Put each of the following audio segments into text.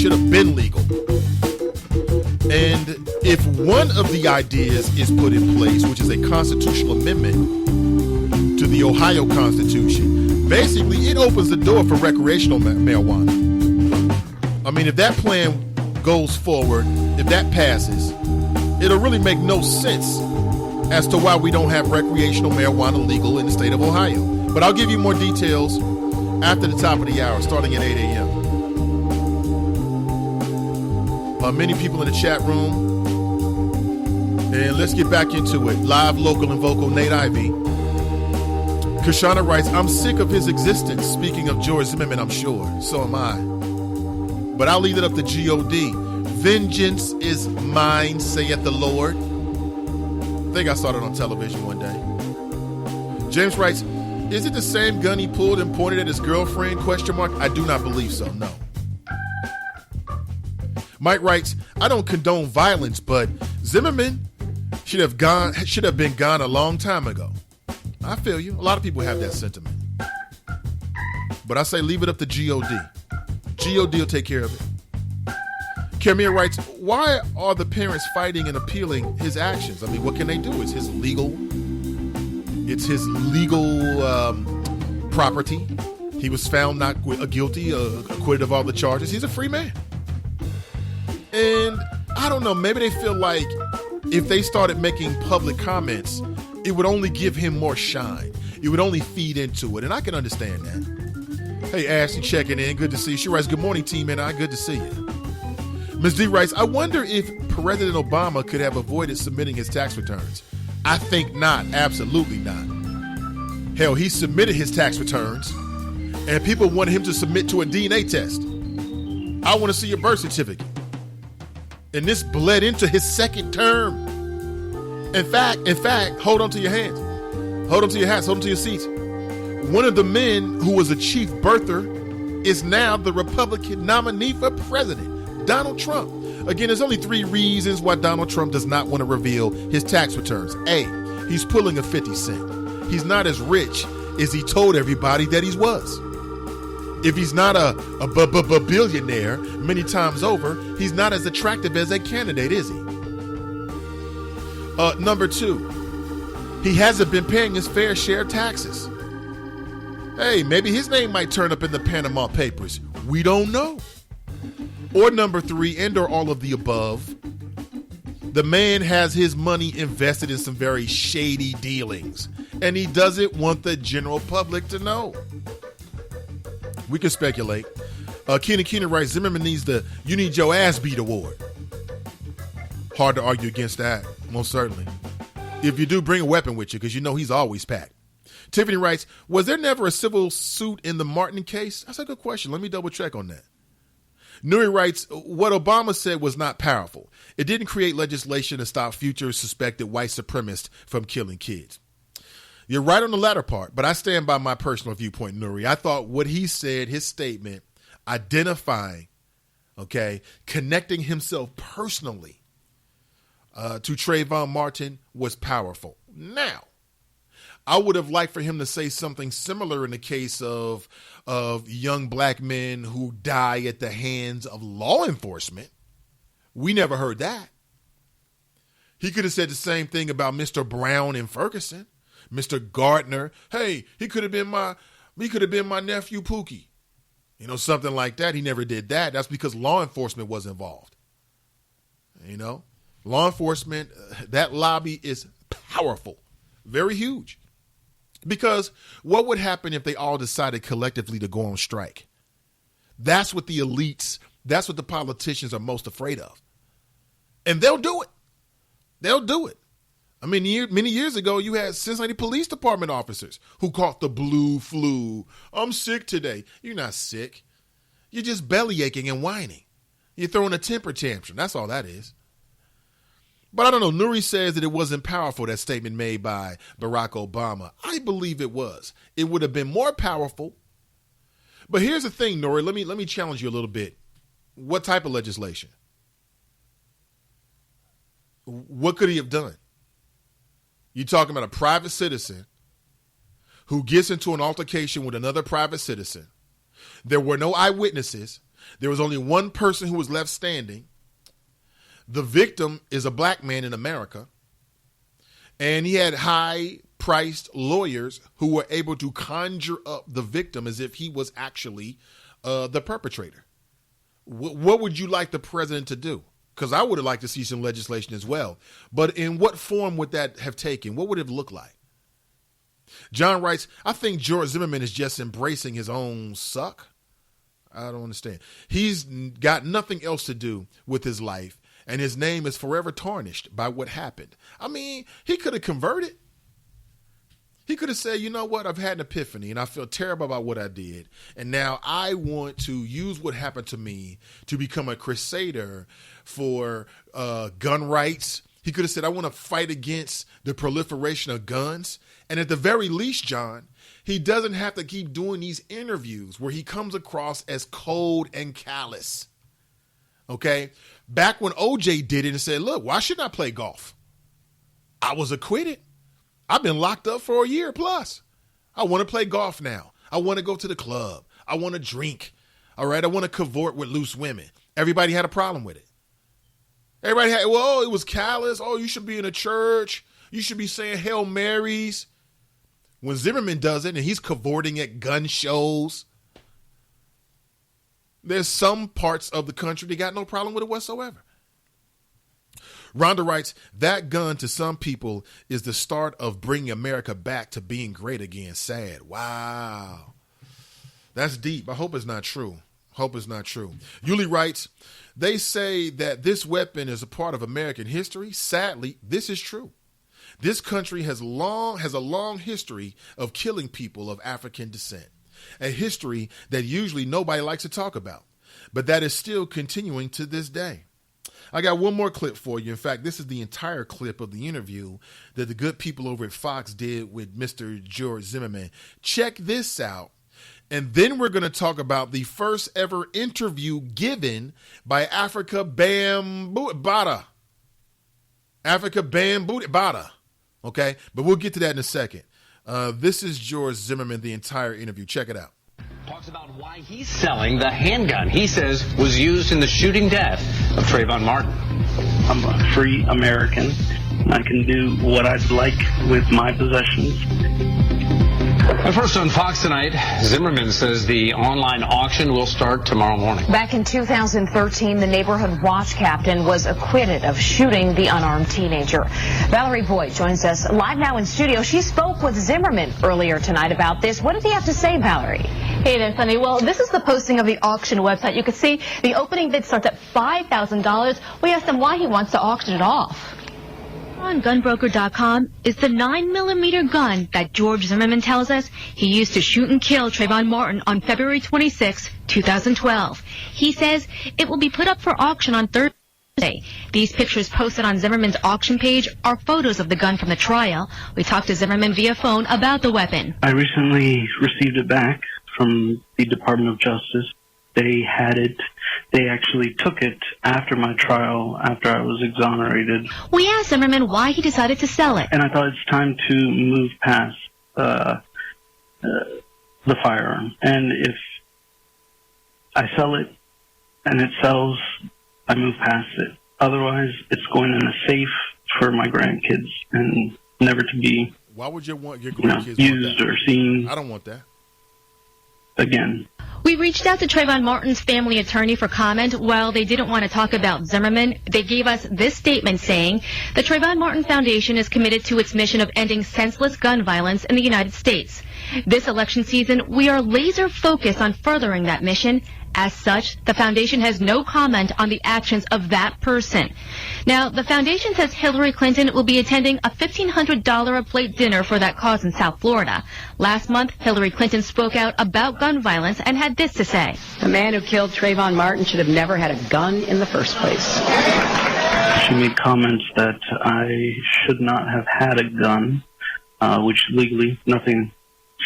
should have been legal. And if one of the ideas is put in place, which is a constitutional amendment to the Ohio Constitution, basically it opens the door for recreational marijuana. I mean, if that plan goes forward, if that passes, it'll really make no sense as to why we don't have recreational marijuana legal in the state of Ohio. But I'll give you more details after the top of the hour, starting at 8 a.m. Many people in the chat room. And let's get back into it. Live, local, and vocal, Nate Ivey. Kashana writes, I'm sick of his existence. Speaking of George Zimmerman, I'm sure. So am I. But I'll leave it up to G.O.D. Vengeance is mine, saith the Lord. I think I saw it on television one day. James writes, is it the same gun he pulled and pointed at his girlfriend? ? I do not believe so, no. Mike writes, I don't condone violence, but Zimmerman should have been gone a long time ago. I feel you. A lot of people have that sentiment. But I say leave it up to G.O.D. G.O.D. will take care of it. Camille writes, why are the parents fighting and appealing his actions? I mean, what can they do? It's his legal property. He was found not guilty, acquitted of all the charges. He's a free man. And I don't know, maybe they feel like if they started making public comments, it would only give him more shine. It would only feed into it. And I can understand that. Hey, Ashley checking in. Good to see you. She writes, good morning, team, and good to see you. Ms. D writes, I wonder if President Obama could have avoided submitting his tax returns. I think not. Absolutely not. Hell, he submitted his tax returns, and people wanted him to submit to a DNA test. I want to see your birth certificate. And this bled into his second term. In fact, hold on to your hands. Hold on to your hats. Hold on to your seats. One of the men who was a chief birther is now the Republican nominee for president, Donald Trump. Again, there's only 3 reasons why Donald Trump does not want to reveal his tax returns. A, he's pulling a 50 cent. He's not as rich as he told everybody that he was. If he's not a billionaire many times over, he's not as attractive as a candidate, is he? Number 2, he hasn't been paying his fair share of taxes. Hey, maybe his name might turn up in the Panama Papers. We don't know. Or number 3, and or all of the above, the man has his money invested in some very shady dealings, and he doesn't want the general public to know. We can speculate. Keena writes, Zimmerman needs the You Need Your Ass Beat award. Hard to argue against that, most certainly. If you do, bring a weapon with you, because you know he's always packed. Tiffany writes, was there never a civil suit in the Martin case? That's a good question. Let me double check on that. Nuri writes, what Obama said was not powerful. It didn't create legislation to stop future suspected white supremacists from killing kids. You're right on the latter part, but I stand by my personal viewpoint, Nuri. I thought what he said, his statement, identifying, connecting himself personally to Trayvon Martin was powerful. Now, I would have liked for him to say something similar in the case of young black men who die at the hands of law enforcement. We never heard that. He could have said the same thing about Mr. Brown in Ferguson. Mr. Gardner, hey, he could have been my nephew Pookie. Something like that. He never did that. That's because law enforcement was involved. Law enforcement, that lobby is powerful, very huge. Because what would happen if they all decided collectively to go on strike? That's what the elites, that's what the politicians are most afraid of. And they'll do it. They'll do it. I mean, many years ago, you had Cincinnati Police Department officers who caught the blue flu. I'm sick today. You're not sick. You're just belly aching and whining. You're throwing a temper tantrum. That's all that is. But I don't know. Nuri says that it wasn't powerful, that statement made by Barack Obama. I believe it was. It would have been more powerful. But here's the thing, Nuri. Let me challenge you a little bit. What type of legislation? What could he have done? You're talking about a private citizen who gets into an altercation with another private citizen. There were no eyewitnesses. There was only one person who was left standing. The victim is a black man in America. And he had high-priced lawyers who were able to conjure up the victim as if he was actually the perpetrator. What would you like the president to do? Because I would have liked to see some legislation as well. But in what form would that have taken? What would it look like? John writes, I think George Zimmerman is just embracing his own suck. I don't understand. He's got nothing else to do with his life, and his name is forever tarnished by what happened. I mean, he could have converted. He could have said, you know what, I've had an epiphany and I feel terrible about what I did. And now I want to use what happened to me to become a crusader for gun rights. He could have said, I want to fight against the proliferation of guns. And at the very least, John, he doesn't have to keep doing these interviews where he comes across as cold and callous. Okay? Back when OJ did it and said, look, why shouldn't I play golf? I was acquitted. I've been locked up for a year plus. I want to play golf now. I want to go to the club. I want to drink. All right. I want to cavort with loose women. Everybody had a problem with it. Everybody had, well, it was callous. Oh, you should be in a church. You should be saying Hail Marys. When Zimmerman does it and he's cavorting at gun shows, there's some parts of the country that got no problem with it whatsoever. Rhonda writes, that gun to some people is the start of bringing America back to being great again. Sad. Wow. That's deep. I hope it's not true. Hope it's not true. Yuli writes, they say that this weapon is a part of American history. Sadly, this is true. This country has a long history of killing people of African descent, a history that usually nobody likes to talk about, but that is still continuing to this day. I got one more clip for you. In fact, this is the entire clip of the interview that the good people over at Fox did with Mr. George Zimmerman. Check this out. And then we're going to talk about the first ever interview given by Africa Bambaataa. Okay, but we'll get to that in a second. This is George Zimmerman, the entire interview. Check it out. Talks about why he's selling the handgun he says was used in the shooting death of Trayvon Martin. I'm a free American. I can do what I'd like with my possessions. But first on Fox tonight, Zimmerman says the online auction will start tomorrow morning. Back in 2013, the neighborhood watch captain was acquitted of shooting the unarmed teenager. Valerie Boyd joins us live now in studio. She spoke with Zimmerman earlier tonight about this. What did he have to say, Valerie? Hey there, Sunny. Well, this is the posting of the auction website. You can see the opening bid starts at $5,000. We asked him why he wants to auction it off. On gunbroker.com is the 9mm gun that George Zimmerman tells us he used to shoot and kill Trayvon Martin on February 26, 2012. He says it will be put up for auction on Thursday. These pictures posted on Zimmerman's auction page are photos of the gun from the trial. We talked to Zimmerman via phone about the weapon. I recently received it back from the Department of Justice. They had it. They actually took it after my trial, after I was exonerated. We asked Zimmerman why he decided to sell it. And I thought it's time to move past the firearm. And if I sell it and it sells, I move past it. Otherwise, it's going in a safe for my grandkids and never to be Why would you want your grandkids used or seen. I don't want that. Again. We reached out to Trayvon Martin's family attorney for comment. While they didn't want to talk about Zimmerman, they gave us this statement saying the Trayvon Martin Foundation is committed to its mission of ending senseless gun violence in the United States. This election season, we are laser focused on furthering that mission. As such, the foundation has no comment on the actions of that person. Now, the foundation says Hillary Clinton will be attending a $1,500 a plate dinner for that cause in South Florida. Last month, Hillary Clinton spoke out about gun violence and had this to say. The man who killed Trayvon Martin should have never had a gun in the first place. She made comments that I should not have had a gun, which legally nothing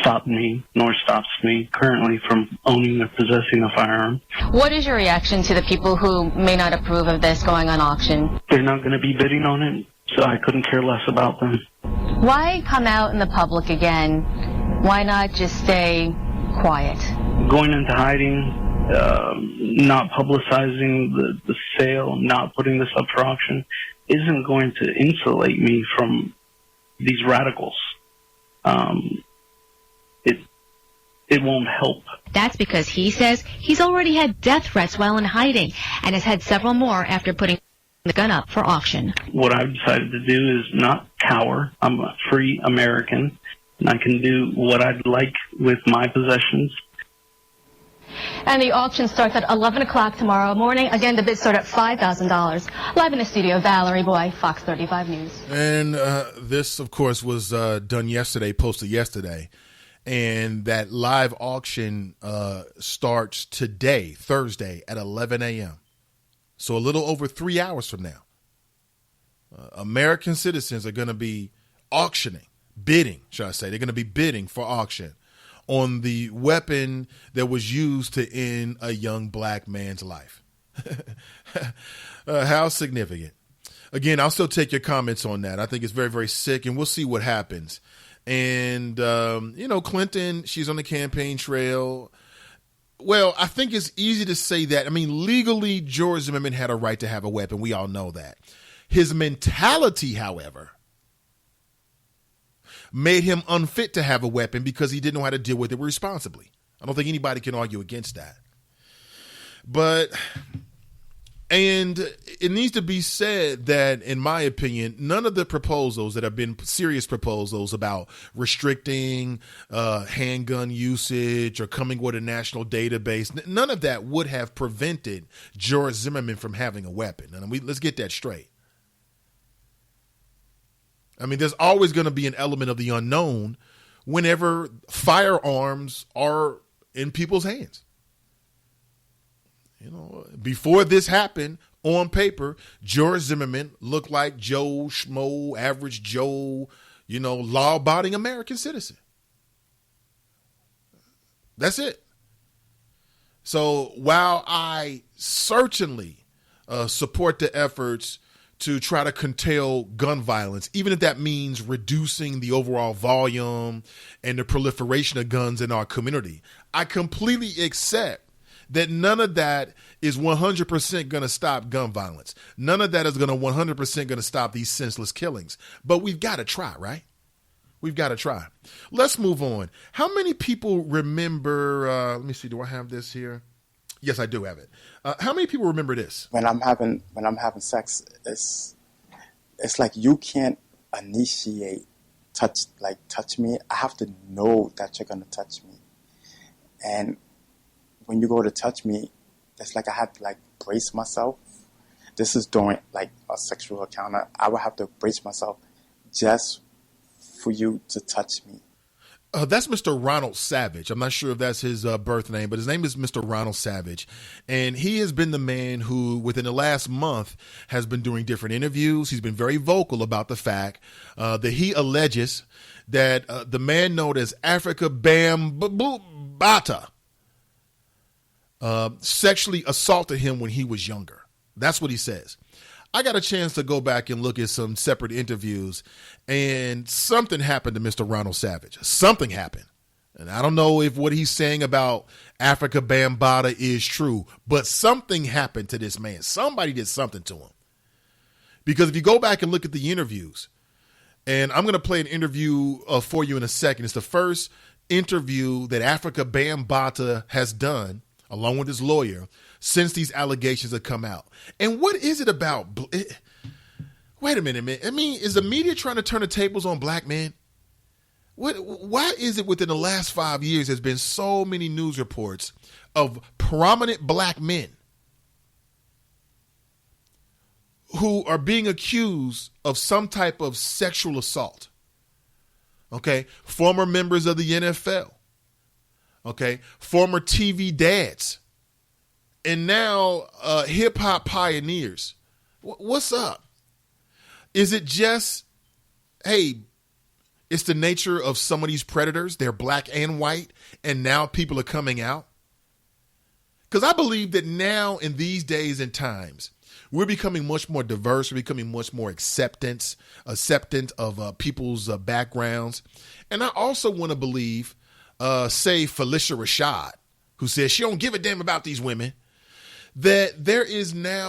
stopped me nor stops me currently from owning or possessing a firearm. What is your reaction to the people who may not approve of this going on auction? They're not going to be bidding on it, so I couldn't care less about them. Why come out in the public again? Why not just stay quiet? Going into hiding not publicizing the sale, not putting this up for auction, isn't going to insulate me from these radicals. It won't help. That's because he says he's already had death threats while in hiding and has had several more after putting the gun up for auction. What I've decided to do is not cower. I'm a free American, and I can do what I'd like with my possessions. And the auction starts at 11 o'clock tomorrow morning. Again, the bids start at $5,000. Live in the studio, Valerie Boy, Fox 35 News. And this, of course, was done yesterday, posted yesterday. And that live auction starts today, Thursday, at 11 a.m. So a little over 3 hours from now. American citizens are going to be bidding, should I say. They're going to be bidding for auction on the weapon that was used to end a young black man's life. How significant. Again, I'll still take your comments on that. I think it's very, very sick, and we'll see what happens. And, Clinton, she's on the campaign trail. Well, I think it's easy to say that. I mean, legally, George Zimmerman had a right to have a weapon. We all know that. His mentality, however, made him unfit to have a weapon because he didn't know how to deal with it responsibly. I don't think anybody can argue against that. And it needs to be said that, in my opinion, none of the proposals that have been serious proposals about restricting handgun usage or coming with a national database, none of that would have prevented George Zimmerman from having a weapon. And let's get that straight. I mean, there's always going to be an element of the unknown whenever firearms are in people's hands. Before this happened, on paper, George Zimmerman looked like Joe Schmo, average Joe, law-abiding American citizen. That's it. So while I certainly support the efforts to try to curtail gun violence, even if that means reducing the overall volume and the proliferation of guns in our community, I completely accept that none of that is 100% going to stop gun violence. None of that is going to 100% going to stop these senseless killings. But we've got to try, right? We've got to try. Let's move on. How many people remember, let me see, do I have this here? Yes, I do have it. How many people remember this? When I'm having sex, it's like you can't initiate touch me. I have to know that you're going to touch me. And when you go to touch me, it's like I had to brace myself. This is during a sexual encounter. I would have to brace myself just for you to touch me. That's Mr. Ronald Savage. I'm not sure if that's his birth name, but his name is Mr. Ronald Savage. And he has been the man who, within the last month, has been doing different interviews. He's been very vocal about the fact that he alleges that the man known as Africa Bambaataa sexually assaulted him when he was younger. That's what he says. I got a chance to go back and look at some separate interviews, and something happened to Mr. Ronald Savage. Something happened. And I don't know if what he's saying about Africa Bambaataa is true, but something happened to this man. Somebody did something to him. Because if you go back and look at the interviews, and I'm going to play an interview for you in a second. It's the first interview that Africa Bambaataa has done, along with his lawyer, since these allegations have come out. And what is it about? Wait a minute, man. I mean, is the media trying to turn the tables on black men? Why is it within the last 5 years there's been so many news reports of prominent black men who are being accused of some type of sexual assault? Okay. Former members of the NFL. Okay. Former TV dads. And now hip hop pioneers. What's up? Is it just, hey, it's the nature of some of these predators? They're black and white, and now people are coming out? Because I believe that now in these days and times, we're becoming much more diverse. We're becoming much more acceptant of people's backgrounds. And I also want to believe, say, Felicia Rashad, who says she don't give a damn about these women, that there is now